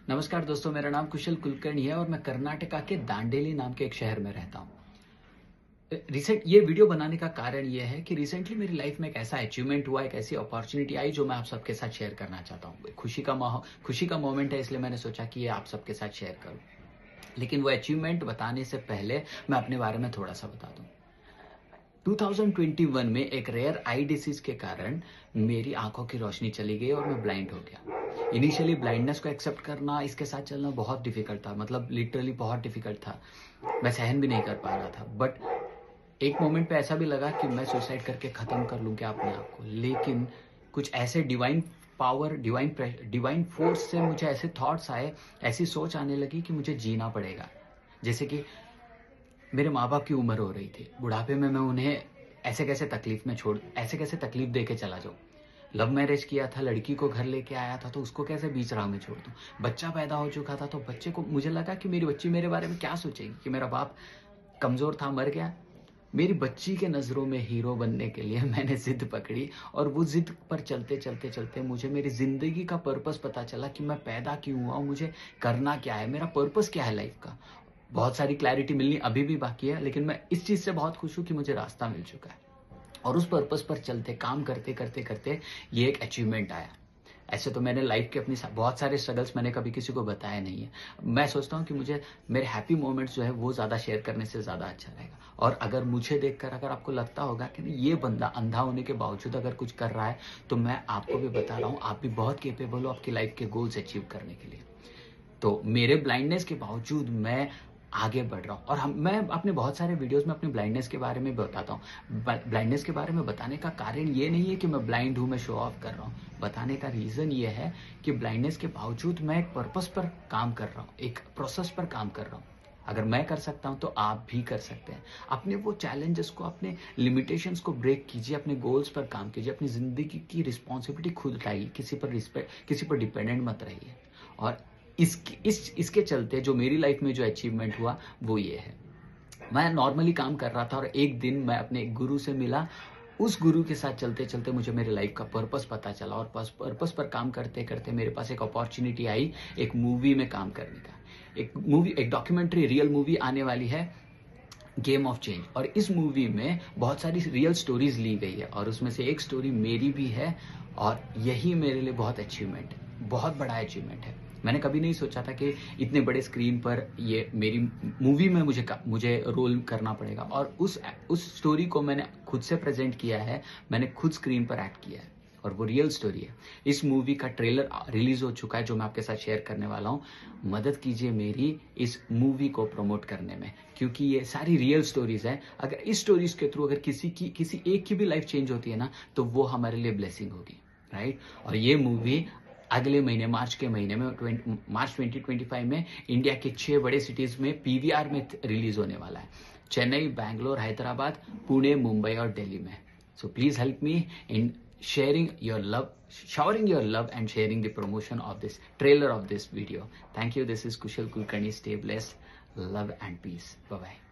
नमस्कार दोस्तों, मेरा नाम कुशल कुलकर्णी है और मैं कर्नाटका के दांडेली नाम के एक शहर में रहता हूँ। रिसेंट ये वीडियो बनाने का कारण ये है कि रिसेंटली मेरी लाइफ में एक ऐसा अचीवमेंट हुआ, एक ऐसी अपॉर्चुनिटी आई जो मैं आप सबके साथ शेयर करना चाहता हूँ। खुशी का मोमेंट है, इसलिए मैंने सोचा कि ये आप सबके साथ शेयर करूँ। लेकिन वो अचीवमेंट बताने से पहले मैं अपने बारे में थोड़ा-सा बता दूँ। 2021 में एक रेयर आई डिसीज़ के कारण मेरी आँखों की रोशनी चली गई और मैं ब्लाइंड हो गया। इनिशियली ब्लाइंडनेस को एक्सेप्ट करना, इसके साथ चलना बहुत डिफ़िकल्ट था, मतलब लिटरली बहुत डिफ़िकल्ट था। मैं सहन भी नहीं कर पा रहा था। बट एक मोमेंट पे ऐसा भी लगा कि मैं सुसाइड करके ख़त्म कर लूँ क्या अपने आप को। लेकिन कुछ ऐसे डिवाइन पावर, डिवाइन फ़ोर्स से मुझे ऐसे थॉट्स आए, ऐसी सोच आने लगी कि मुझे जीना पड़ेगा। जैसे कि मेरे माँ-बाप की उम्र हो रही थी। बुढ़ापे में मैं उन्हें ऐसे कैसे तकलीफ़ दे के चला जाऊँ। लव मैरिज किया था, लड़की को घर लेके आया था, तो उसको कैसे बीच राह में छोड़ दूँ। बच्चा पैदा हो चुका था, तो बच्चे को मुझे लगा कि मेरी बच्ची मेरे बारे में क्या सोचेगी कि मेरा बाप कमज़ोर था, मर गया। मेरी बच्ची के नज़रों में हीरो बनने के लिए मैंने ज़िद पकड़ी और वो ज़िद पर चलते मुझे मेरी ज़िंदगी का पर्पस पता चला कि मैं पैदा क्यों हुआ हूँ, मुझे करना क्या है, मेरा पर्पस क्या है लाइफ़ का। बहुत सारी क्लैरिटी मिलनी अभी भी बाकी है, लेकिन मैं इस चीज़ से बहुत खुश हूँ कि मुझे रास्ता मिल चुका है। और उस पर्पस पर चलते, काम करते ये एक अचीवमेंट आया। ऐसे तो मैंने लाइफ़ के अपनी बहुत सारे स्ट्रगल्स मैंने कभी किसी को बताए नहीं है। मैं सोचता हूँ कि मुझे मेरे हैप्पी मोमेंट्स जो है वो ज़्यादा शेयर करने से ज़्यादा अच्छा रहेगा। और अगर मुझे देखकर अगर आपको लगता होगा कि नहीं, ये बंदा अंधा होने के बावजूद अगर कुछ कर रहा है, तो मैं आपको भी बता रहा हूँ, आप भी बहुत कैपेबल हो आपकी लाइफ़ के गोल्स अचीव करने के लिए। तो मेरे ब्लाइंडनेस के बावजूद मैं आगे बढ़ रहा हूँ और मैं अपने बहुत सारे वीडियोज़ में अपनी ब्लाइंडनेस के बारे में बताता हूँ। ब्लाइंडनेस के बारे में बताने का कारण ये नहीं है कि मैं ब्लाइंड हूँ, मैं शो ऑफ कर रहा हूँ। बताने का रीज़न ये है कि ब्लाइंडनेस के बावजूद मैं एक पर्पस पर काम कर रहा हूँ, एक प्रोसेस पर काम कर रहा हूँ। अगर मैं कर सकता हूँ, तो आप भी कर सकते हैं। अपने वो चैलेंजेस को, अपने लिमिटेशंस को ब्रेक कीजिए, अपने गोल्स पर काम कीजिए, अपनी ज़िंदगी की रिस्पॉन्सिबिलिटी खुद उठाइए, किसी पर डिपेंडेंट मत रहिए। और इसके चलते जो मेरी लाइफ में जो अचीवमेंट हुआ वो ये है। मैं नॉर्मली काम कर रहा था और एक दिन मैं अपने एक गुरु से मिला। उस गुरु के साथ चलते-चलते मुझे मेरे लाइफ का पर्पस पता चला और पर्पस पर काम करते-करते मेरे पास एक अपॉर्च्युनिटी आई एक मूवी में काम करने का। एक डॉक्यूमेंट्री रियल मूवी आने वाली है, गेम ऑफ चेंज। और इस मूवी में बहुत सारी रियल स्टोरीज़ ली गई है और उसमें से एक स्टोरी मेरी भी है और यही मेरे लिए बहुत अचीवमेंट है, बहुत बड़ा अचीवमेंट है। मैंने कभी नहीं सोचा था कि इतने बड़े स्क्रीन पर ये मेरी मूवी में मुझे रोल करना पड़ेगा और उस स्टोरी को मैंने खुद से प्रेज़ेंट किया है, मैंने खुद स्क्रीन पर एक्ट किया है और वो रियल स्टोरी है। इस मूवी का ट्रेलर रिलीज़ हो चुका है जो मैं आपके साथ शेयर करने वाला हूँ। मदद कीजिए मेरी इस मूवी को प्रमोट करने में, क्योंकि ये सारी रियल स्टोरीज़ हैं। अगर इस स्टोरीज़ के थ्रू अगर किसी एक की भी लाइफ़ चेंज होती है ना, तो वो हमारे लिए ब्लेसिंग होगी, राइट? और ये मूवी अगले महीने मार्च के महीने में मार्च 2025 में इंडिया के 6 बड़े सिटीज़ में पीवीआर में रिलीज़ होने वाला है। चेन्नई, बैंगलोर, हैदराबाद, पुणे, मुंबई और दिल्ली में। So please help me in showering your love and sharing the promotion of this trailer of this video. Thank you. This is Kushal Kulkarni. Stay blessed. Love and peace. Bye-bye.